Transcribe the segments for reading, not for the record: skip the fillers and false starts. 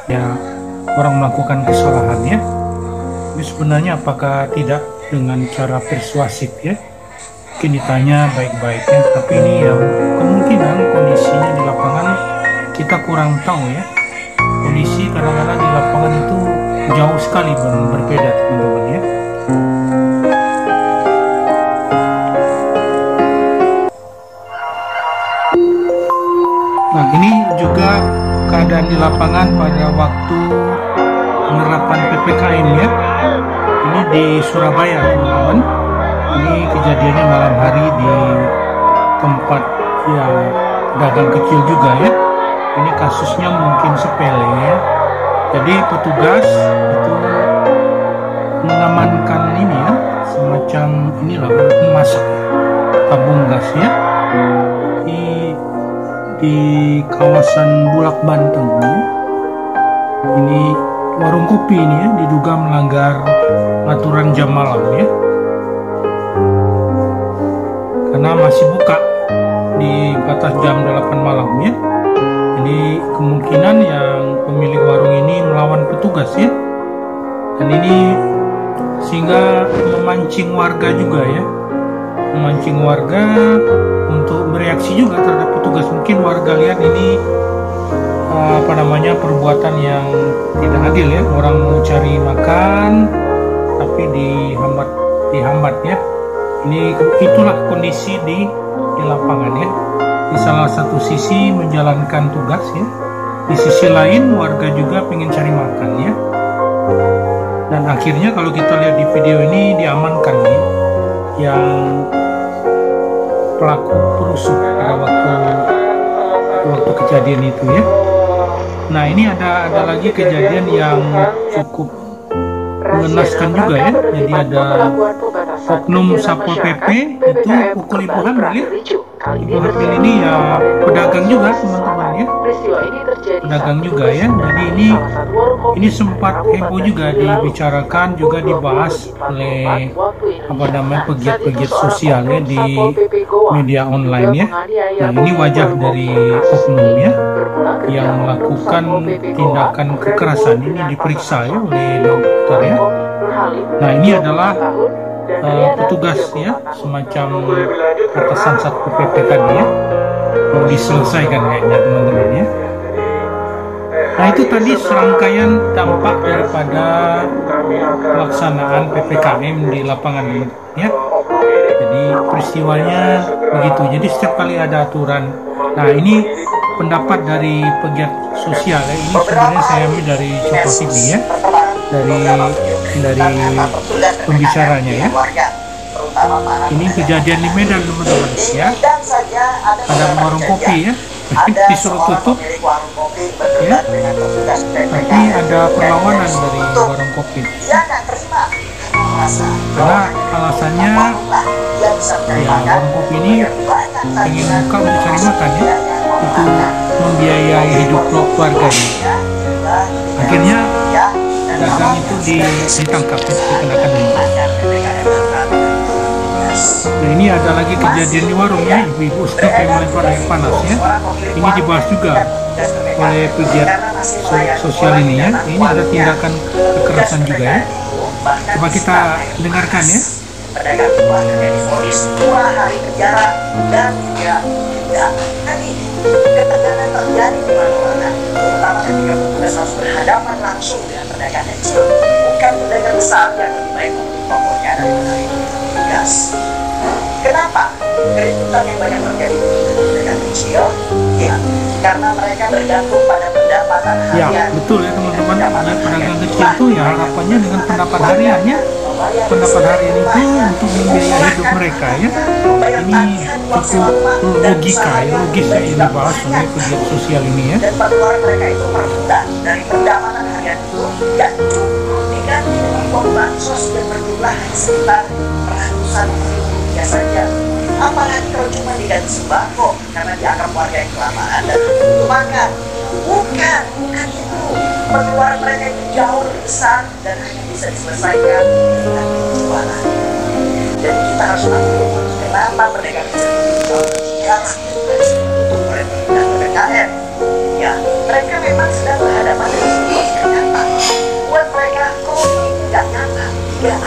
ya orang melakukan kesalahan ya. Tapi sebenarnya apakah tidak dengan cara persuasif ya? Mungkin ditanya baik-baiknya, tapi ini yang kemungkinan kondisinya di lapangan kita kurang tahu ya. Kondisi kadang-kadang di lapangan itu jauh sekali berbeda teman-teman ya. Nah ini juga keadaan di lapangan pada waktu penerapan PPKM ya. Ini di Surabaya teman-teman. Ini kejadiannya malam hari di tempat yang dagang kecil juga ya. Ini kasusnya mungkin sepele ya. Jadi petugas itu mengamankan ini ya, semacam inilah memasak tabung gas ya di kawasan Bulak Banten ya. Ini warung kopi ini ya, diduga melanggar aturan jam malam ya, karena masih buka di batas jam 8 malam ya. Jadi kemungkinan yang pemilik warung ini melawan petugas ya, dan ini sehingga memancing warga juga ya, memancing warga untuk bereaksi juga terhadap petugas. Mungkin warga lihat ini perbuatan yang tidak adil ya, orang mau cari makan tapi dihambat ya. Itulah kondisi di lapangan ya. Di salah satu sisi menjalankan tugas ya, di sisi lain warga juga pengen cari makan ya. Dan akhirnya kalau kita lihat di video ini diamankan nih yang pelaku perusuh pada waktu kejadian itu ya. Nah ini ada lagi kejadian yang cukup mengenaskan juga ya. Jadi ada oknum Satpol PP itu pukul ibu hamil ya. Ibu hamil ini ya pedagang juga teman-teman ya, pedagang juga ya. Jadi ini sempat heboh juga dibicarakan, juga dibahas oleh pegiat-pegiat sosial ya di media online ya. Nah ini wajah dari oknum ya yang melakukan tindakan kekerasan ini diperiksa ya oleh dokter ya. Nah ini adalah petugas ya, semacam atasan Satpol PP tadi ya, mau diselesaikan kayaknya teman-teman ya. Nah itu tadi serangkaian dampak daripada pelaksanaan PPKM di lapangan ya. Jadi peristiwanya begitu. Jadi setiap kali ada aturan. Nah ini pendapat dari pegiat sosial ya. Ini sebenarnya saya ambil dari Copo TV ya, dari pembicaranya ya. Ini kejadian di Medan teman-teman ya. Ada warung kopi ya, disuruh tutup ya, tapi ada perlawanan dari warung kopi karena alasannya ya warung kopi ini pengen buka untuk cari makan ya, untuk membiayai hidup keluarganya. Akhirnya dagang itu ditangkap ya, dikenakan denda. Nah ini ada lagi kejadian di warung ya, ibu-ibu sampai melempar air panas ya. Ini dibahas juga oleh pegiat sosial ini ya. Ini ada tindakan kekerasan juga ya. Coba kita dengarkan ya. Pedagang buah divonis 2 hari penjara dan tadi ketegangan terjadi di mana-mana, terutama ketika petugas harus berhadapan langsung dengan pedagang kecil, bukan pedagang besar yang lebih baik untuk tokonya daripada itu petugas. Kenapa keributan yang banyak terjadi di pedagang kecil? Ya, karena mereka bergantung pada pendapatan harian. Ya betul ya teman-teman, pedagang kecil itu ya harapannya dengan pendapat hariannya. Pendapat harian itu untuk membiayai hidup mereka ya. Ini cukup logis ya yang dibahas oleh pegiat sosial ini ya. Dan pengeluaran mereka itu merendah dari pendapatan harian itu ya diganti dengan uang bansos yang berjumlah sekitar ratusan ribu rupiah saja. Apalagi kalau cuma diganti sembako karena dianggap warga yang kelamaan dan butuh makan. Bukan itu. Pengeluaran mereka itu jauh lebih besar dan hanya bisa diselesaikan dengan penjualan. Jadi kita harus akui kenapa pedagang kecil itu jauh bersejarah untuk PPKM. Ya, mereka memang sedang berhadapan dengan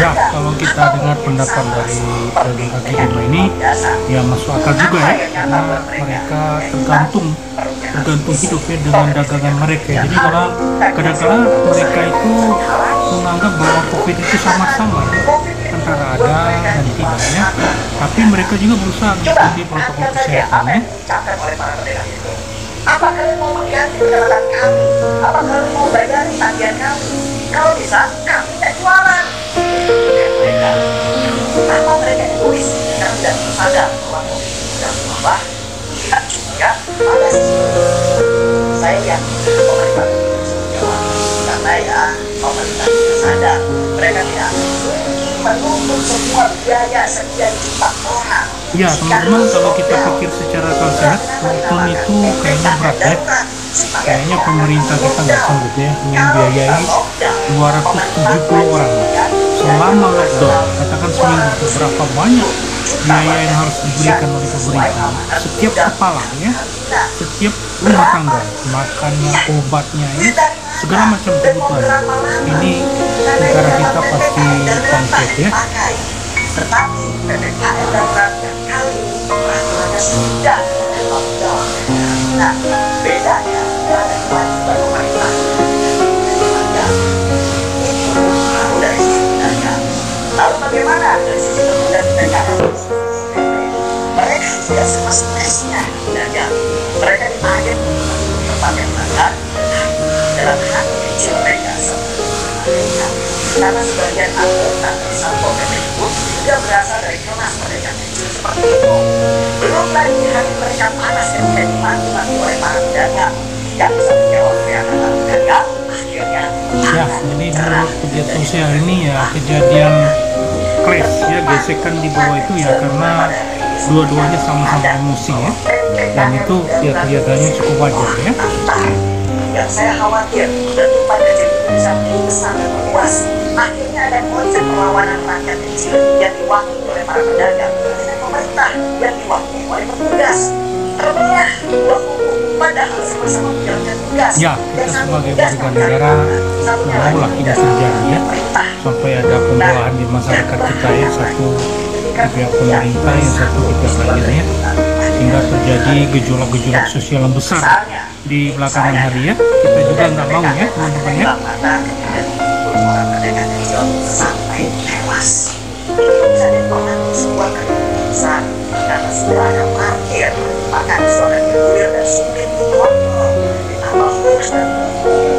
Ya, kalau kita dengar pendapat dari pedagang kaki lima ini, ya masuk akal juga ya, karena mereka tergantung hidup ya dengan dagangan mereka. Jadi kalau kadang-kadang mereka itu menganggap bahwa COVID itu sama-sama ya, antara ada dan tidak ya. Tapi mereka juga berusaha mengikuti protokol kesehatan ya. Apa kalian mau mengganti pendapatan kami? Apa kalian mau bayar tagihan kami? Kalau bisa, kami tidak jualan. Mereka, apa mereka egois? Karena tidak sadar bahwa COVID sudah berubah. Tidak juga pada saya yakin pemerintah jawab. Karena ya pemerintah tidak sadar. Mereka tidak menuntut semua biaya sekian juta orang. Ya teman-teman, kalau kita pikir secara akal sehat, lockdown itu kayaknya berat ya. Kayaknya pemerintah kita nggak sanggup ya membiayai 270 orang selama lockdown. Katakan seminggu, berapa banyak biaya yang harus diberikan oleh pemerintah setiap kepala ya, setiap rumah tangga, makannya, obatnya ya, segala macam kebutuhan. Ini negara kita pasti konsep ya. Tetapi PPKM darurat yang kali ini peraturannya sudah lockdown. Nah, bedanya ada kewajiban pemerintah. Lalu dari sisi pedagang, lalu bagaimana dari sisi kemudian PPKM? Mereka tidak semestinya pedagang. Mereka dipakai untuk tempat yang makan dalam hati kecil mereka mereka. Karena sebagian anggota Satpol PP itu juga berasal dari kelas pedagang kecil seperti itu. Belum lagi hati mereka panas ketika dimaki-maki oleh para pedagang yang bisa menjawab pernyataan pedagang akhirnya. Ya, jadi menurut pegiat sosial ini ya kejadian clash ya, gesekan di bawah itu ya karena dua-duanya sama-sama emosi ya, dan itu ya kelihatannya cukup wajar ya. Yang saya khawatir letupan kejadian bisa besar dan meluas. Akhirnya ada konsep perlawanan rakyat kecil yang diwakili oleh para pedagang dan pemerintah yang diwakili oleh petugas. Terbelah dua kubu padahal sama-sama menjalankan tugas. Ya, kita sebagai warga negara maulah ini terjadi ya, sampai ada pembelahan di masyarakat kita ya, satu di pihak pemerintah, yang satu di pihak lainnya, sehingga terjadi gejolak-gejolak sosial yang besar di belakangan hari ya. Kita juga nggak mau ya teman-teman ya. Orang pedagang kecil sampai tewas. Itu bisa ditokan sebuah keributan besar karena sudah ada parkir, maka itu akan bergulir dan sulit dikontrol. Ditambah hoax dan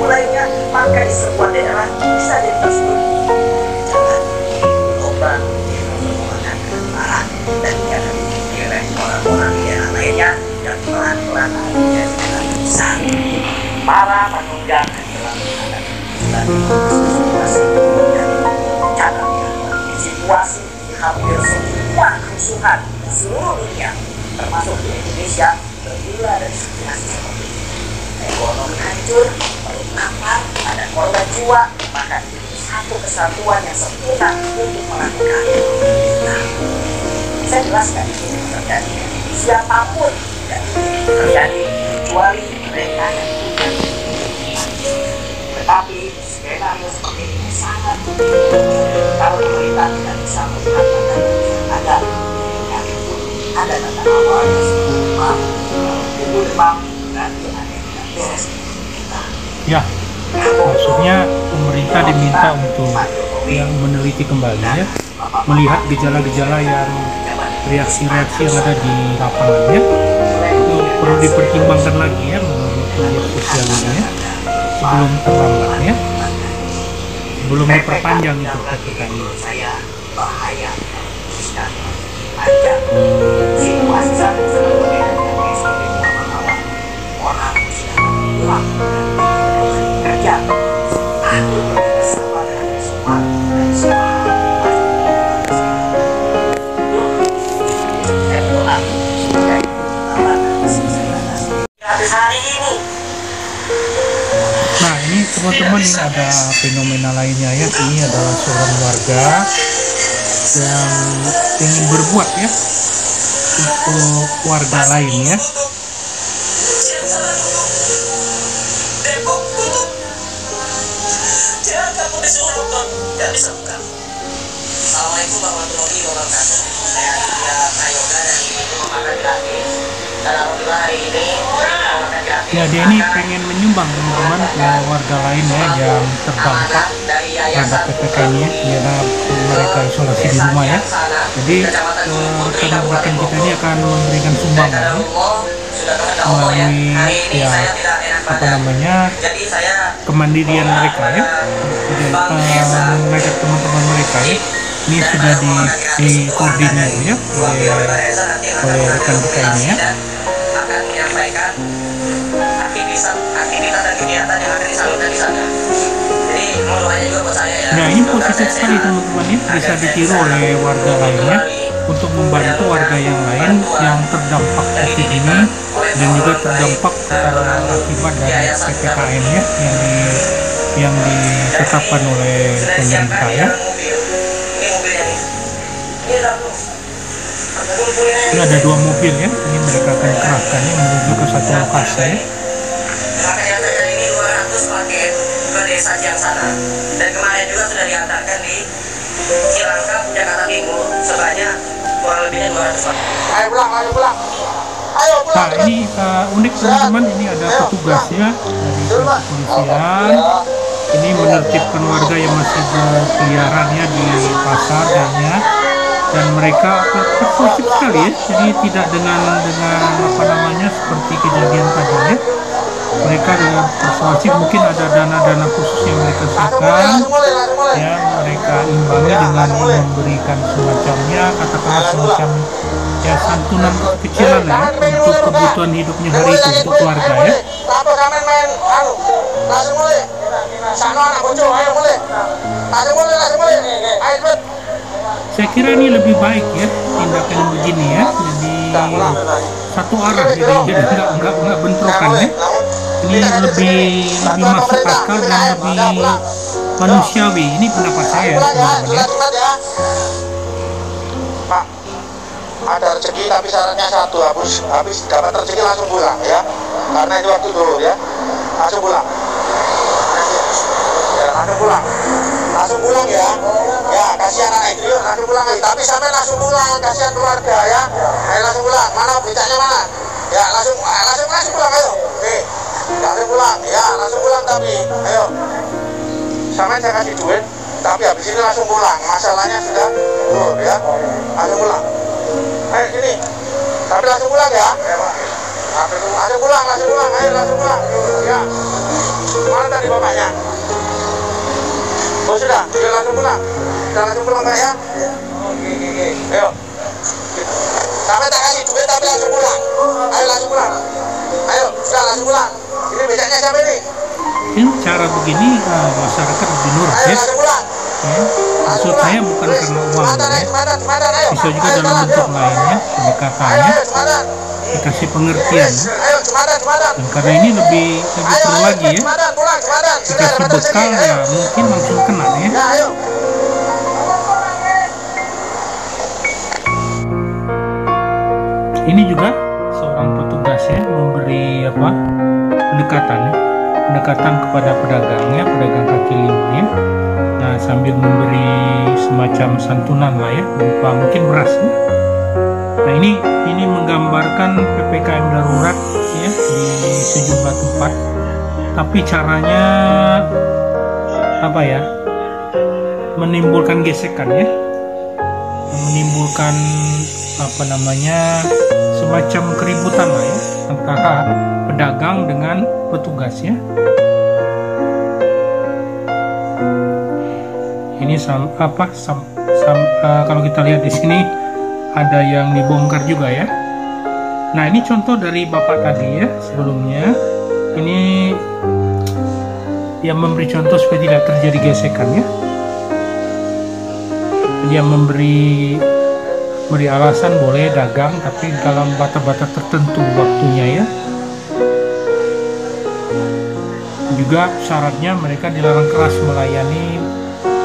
mulainya, maka di sebuah daerah bisa jadi tersebut jalan lubang yang merupakan kegemaran dan dia akan dimiliki oleh orang-orang di daerah lainnya yang pelan-pelan menjadi kota besar. Para penunggang telah menghadapi situasi di hampir semua kerusuhan di seluruh dunia, termasuk di Indonesia, bermula dari situasi seperti ini. Ekonomi hancur, perut lapar, ada korban jiwa, maka itu satu kesatuan yang sempurna untuk melakukan pemerintah. Saya jelaskan ini terjadi. Siapapun tidak terjadi kecuali mereka yang punya. Tetapi skenario seperti ini sangat kalau pemerintah tidak bisa melihat tanda ada itu ada tanda awal yang seperti demam, timbul demam, berarti ada yang tidak beres kita. Ya, maksudnya pemerintah diminta untuk yang meneliti kembali ya, melihat gejala-gejala yang reaksi-reaksi yang ada di lapangannya, itu perlu dipertimbangkan lagi ya menurut media sosial ini ya, sebelum terlambat ya, sebelum diperpanjang itu PPKM. Saya bahaya dan ada situasi saat ini sangat berbeda dengan PSBB awal-awal. Orang sudah pulang dan kerja, aku bersama dengan semua dan semua. Habis hari ini. Nah ini teman-teman, ini ada fenomena lainnya ya. Ini adalah seorang warga yang ingin berbuat ya untuk warga lain ya. Assalamualaikum warahmatullahi wabarakatuh. Saya Aditya Prayoga dari Rumah Makan Gratis. Dan alhamdulillah hari ini Rumah Makan Gratis. Ya, dia ini pengen menyumbang teman-teman ke warga lain ya yang terdampak terhadap PPKM ya, karena mereka isolasi di rumah ya. Jadi rekan-rekan kita ini akan memberikan sumbangan ya, melalui ya apa namanya kemandirian mereka ya. Mengajak teman-teman mereka ya, ini sudah dikoordinir ya oleh rekan kita ini ya. Akan menyampaikan aktivitas dan kegiatan yang akan disalurkan di sana. Jadi mau doanya juga buat saya ya. Nah, ini positif sekali teman-teman ya, bisa ditiru oleh warga lainnya untuk membantu warga yang lain yang terdampak COVID ini dan juga terdampak akibat dari PPKM ya yang ditetapkan oleh pemerintah ya. Ini ada 2 mobil ya, ini mereka akan kerahkan ya menuju ke satu lokasi ya. Ini 200 paket ke desa Ciangsana dan kemarin juga sudah diantarkan di Cilangkap, Jakarta Timur sebanyak kurang lebihnya 200 paket. Ayo pulang. Nah, ini unik teman-teman, ini ada petugasnya dari kepolisian. Ini menertibkan warga yang masih berkeliaran ya di pasar dan mereka persuasif sekali ya, jadi tidak dengan apa namanya seperti kejadian tadi ya. Mereka dengan persuasif, mungkin ada dana khusus yang mereka siapkan ya, mereka imbangi dengan memberikan semacamnya katakanlah semacam ya santunan kecilan ya untuk kebutuhan hidupnya hari itu untuk keluarga ya. Saya kira ini lebih baik ya tindakan begini ya, jadi satu arah jadi nggak bentrokan ya. Ini lebih masuk akal dan lebih manusiawi. Ini pendapat saya teman-teman ya. Pak, ada rezeki tapi syaratnya satu, habis dapat rezeki langsung pulang ya, karena itu waktu dulu ya, langsung pulang ya, langsung pulang ya, kasihan anak itu yuk, langsung pulang tapi sampai langsung pulang, kasihan keluarga ya, ayo langsung pulang, mana becaknya mana ya, langsung pulang, ayo langsung pulang ya, langsung pulang tapi ayo sampai saya kasih duit tapi habis ini langsung pulang, masalahnya sudah tur ya, langsung pulang. Ayo sini, tapi langsung pulang ya. Langsung pulang, ayo langsung pulang. Ya. Mana tadi bapaknya? Oh sudah langsung pulang. Sudah langsung pulang Pak ya. Oke. Ayo. Sampai tak kasih duit tapi langsung pulang. Ayo langsung pulang. Ayo, sudah langsung pulang. Ini becaknya siapa ini? Ini cara begini masyarakat lebih nurut ya. Maksud saya bukan karena uang ya, bisa juga dalam bentuk lainnya, pendekatannya, dikasih pengertian dan karena ini lebih perlu lagi ya, dikasih bekal ya mungkin langsung kena ya. Ini juga seorang petugas ya memberi pendekatan kepada pedagangnya, pedagang kaki lima ya. Nah, sambil memberi semacam santunan lah ya, berupa mungkin beras ya. Nah, ini menggambarkan PPKM darurat ya di sejumlah tempat. Tapi caranya apa ya? Menimbulkan gesekan ya. Menimbulkan apa namanya? Semacam keributan lah ya antara pedagang dengan petugas ya. Ini kalau kita lihat di sini ada yang dibongkar juga ya. Nah, ini contoh dari bapak tadi ya sebelumnya. Ini dia memberi contoh supaya tidak terjadi gesekan ya. Dia memberi alasan boleh dagang tapi dalam batas-batas tertentu waktunya ya. Juga syaratnya mereka dilarang keras melayani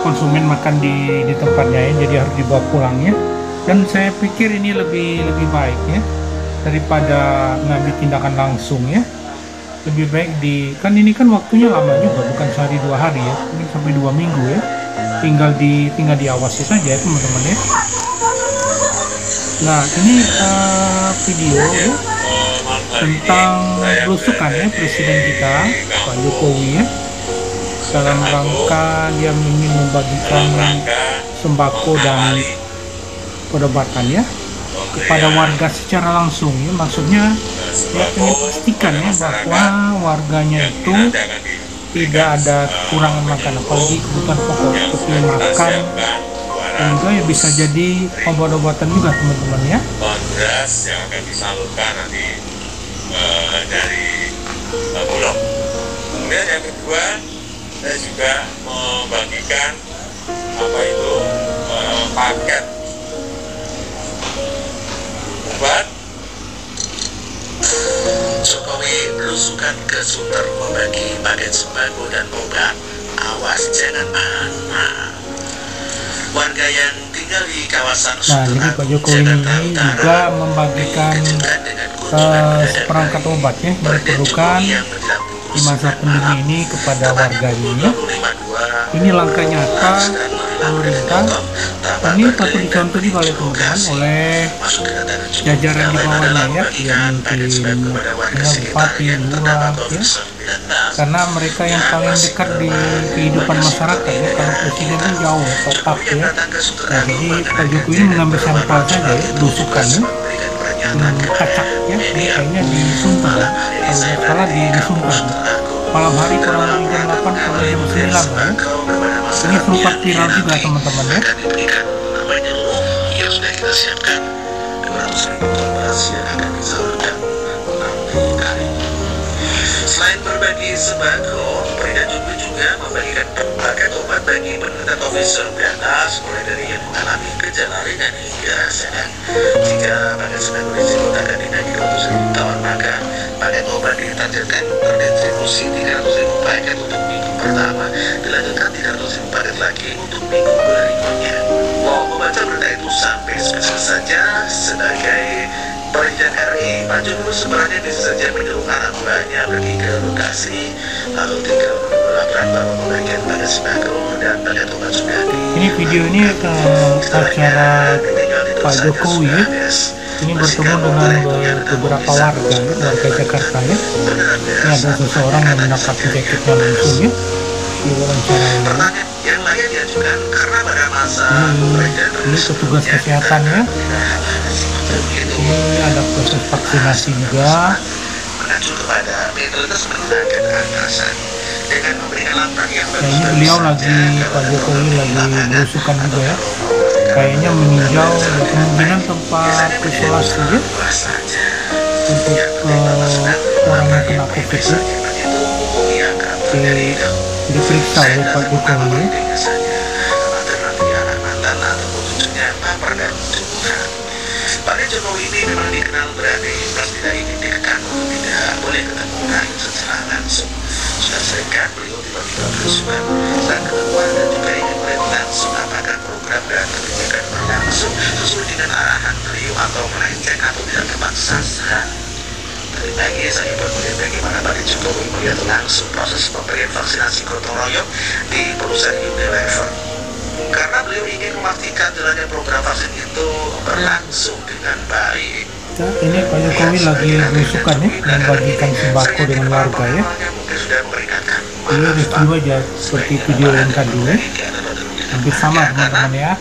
konsumen makan di tempatnya ya, jadi harus dibawa pulang ya. Dan saya pikir ini lebih baik ya daripada ngambil tindakan langsung ya. Lebih baik kan ini kan waktunya lama juga, bukan sehari 2 hari ya, mungkin sampai 2 minggu ya. tinggal diawasi saja ya teman-teman ya. Nah ini video ya, tentang belusukan ya Presiden kita Pak Jokowi ya, dalam rangka dia ingin membagikan sembako dan obat-obatan ya kepada warga secara langsung ya. Maksudnya dia ingin pastikan ya bahwa warganya itu tidak ada kekurangan makan, apalagi kebutuhan pokok seperti makan, dan juga ya bisa jadi obat-obatan juga teman-teman ya. Beras yang akan disalurkan nanti dari Bulog. Kemudian yang kedua, saya juga membagikan paket obat. Jokowi belusukan ke Sunter membagi paket sembako dan obat. Awas jangan anak. Warga yang tinggal di kawasan Sunter, jadi Pak Jokowi ini juga membagikan seperangkat obat ya yang diperlukan di masa pandemi ini kepada warganya. Ini langkah nyata pemerintah. Ini patut dicontoh juga oleh teman-teman, oleh jajaran di bawahnya ya, yang mungkin bupati, lurah ya, karena mereka yang paling dekat di kehidupan masyarakat ya. Kalau presiden kan jauh tetap ya. Nah, jadi Pak Jokowi ini mengambil sampel saja ya, belusukannya kacak ya, ini kayaknya di Sunter ya, kalau tidak salah di Sunter malam hari kurang lebih jam 8 atau jam 9 ya. Ini sempat viral juga teman-teman ya. Selain berbagi sembako, Presiden Jokowi juga membagikan paket obat bagi penderita COVID-19 mulai dari yang mengalami gejala ringan hingga sedang. Jika paket sembako disalurkan dibagi 200.000 kawan maka paket obat ditargetkan terdistribusi 300.000 paket untuk minggu pertama, dilanjutkan 300.000 paket lagi untuk minggu berikutnya. Mau membaca berita itu sampai selesai saja. Sebagai Presiden RI, Pak Jokowi sebenarnya bisa saja menyuruh anak buahnya pergi ke lokasi, lalu tinggal melakukan pembagian paket sembako dan paket obat sudah. Ini video ini acara Pak Jokowi ya. Ini bertemu dengan beberapa warga Jakarta ya. Ini ada seseorang yang menangkap jaketnya langsung ya di wawancara ini. Yang lain diajukan karena pada masa ini petugas kesehatan ya. Ini ada proses vaksinasi juga. Mengacu kepada metode menggunakan atasan dengan memberikan langkah yang kayaknya beliau lagi, Pak Jokowi lagi belusukan juga ya. Kayaknya meninjau ya, kemungkinan tempat isolasi ya untuk orang yang kena COVID ya, diperiksa oleh Pak Jokowi ya. Pak Jokowi ini memang dikenal berani, tidak ingin dikekang untuk tidak boleh ketemu langsung secara langsung. Sudah seringkali beliau tiba-tiba berusukan dan ketemuan dan juga ingin melihat langsung apakah program dan kebijakan berlangsung sesuai dengan arahan beliau atau melenceng atau tidak tepat sasaran. Tadi pagi saya bermelihat bagaimana Pak Jokowi melihat langsung proses pemberian vaksinasi gotong royong di perusahaan Unilever. Karena beliau ingin memastikan jalannya program vaksin itu berlangsung dengan baik. Nah, ini Pak Jokowi lagi belusukan ya, membagikan sembako dengan warga ya. Ini review aja seperti video yang tadi ya. Hampir sama teman-teman ya. Nah,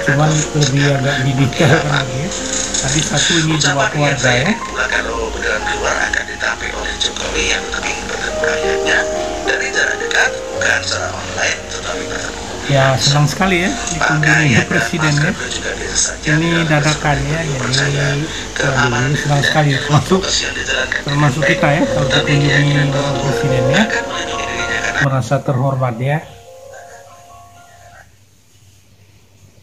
cuman lebih agak didetailkan lagi ya. Tadi satu ini buat warga ya. Kalau beneran keluar akan ditampil oleh Jokowi yang lebih bertemu rakyatnya dari jarak dekat, bukan secara online tetapi bertemu. Ya senang sekali ya dikunjungi presiden ya. Ini dadakan ya, jadi ini senang sekali termasuk kita ya kalau dikunjungi presiden ya, merasa terhormat ya.